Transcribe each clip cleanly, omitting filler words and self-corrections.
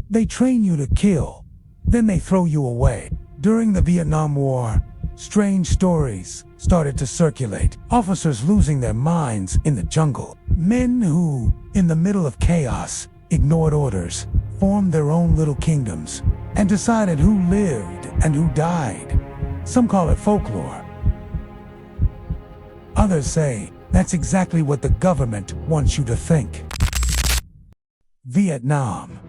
They train you to kill, then they throw you away. During the Vietnam War, strange stories started to circulate. Officers losing their minds in the jungle. Men who, in the middle of chaos, ignored orders, formed their own little kingdoms, and decided who lived and who died. Some call it folklore. Others say that's exactly what the government wants you to think. Vietnam.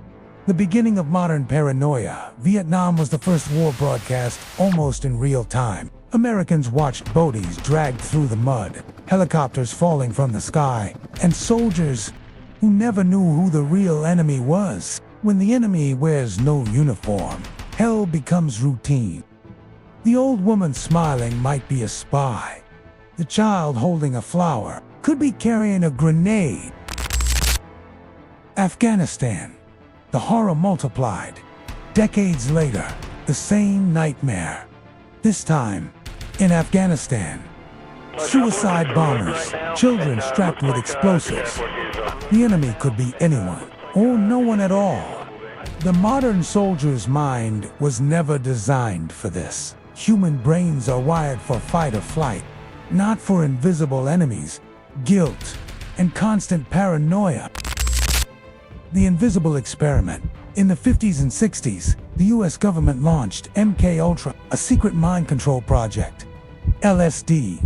The beginning of modern paranoia. Vietnam was the first war broadcast almost in real time. Americans watched boats dragged through the mud, helicopters falling from the sky, and soldiers who never knew who the real enemy was. When the enemy wears no uniform, hell becomes routine. The old woman smiling might be a spy. The child holding a flower could be carrying a grenade. Afghanistan. The horror multiplied. Decades later, the same nightmare. This time, in Afghanistan. Suicide bombers, children strapped with explosives. The enemy could be anyone, or no one at all. The modern soldier's mind was never designed for this. Human brains are wired for fight or flight, not for invisible enemies, guilt, and constant paranoia. The invisible experiment. In the 50s and 60s, the US government launched MK Ultra, a secret mind control project. LSD,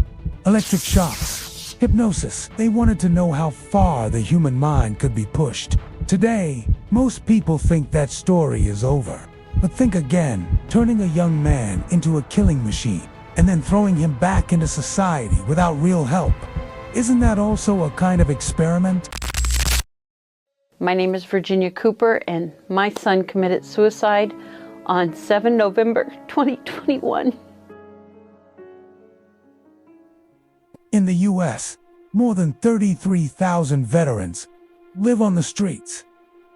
electric shocks, hypnosis. They wanted to know how far the human mind could be pushed. Today, most people think that story is over. But think again, turning a young man into a killing machine, and then throwing him back into society without real help. Isn't that also a kind of experiment? My name is Virginia Cooper, and my son committed suicide on 7 November 2021. In the US, more than 33,000 veterans live on the streets.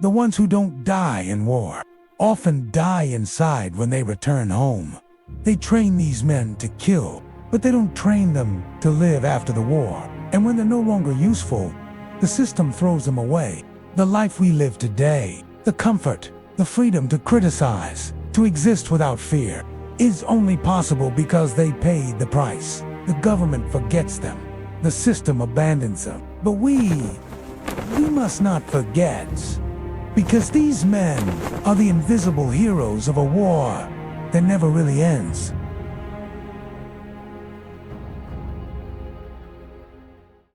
The ones who don't die in war often die inside when they return home. They train these men to kill, but they don't train them to live after the war. And when they're no longer useful, the system throws them away. The life we live today, the comfort, the freedom to criticize, to exist without fear, is only possible because they paid the price. The government forgets them. The system abandons them. But we must not forget, because these men are the invisible heroes of a war that never really ends.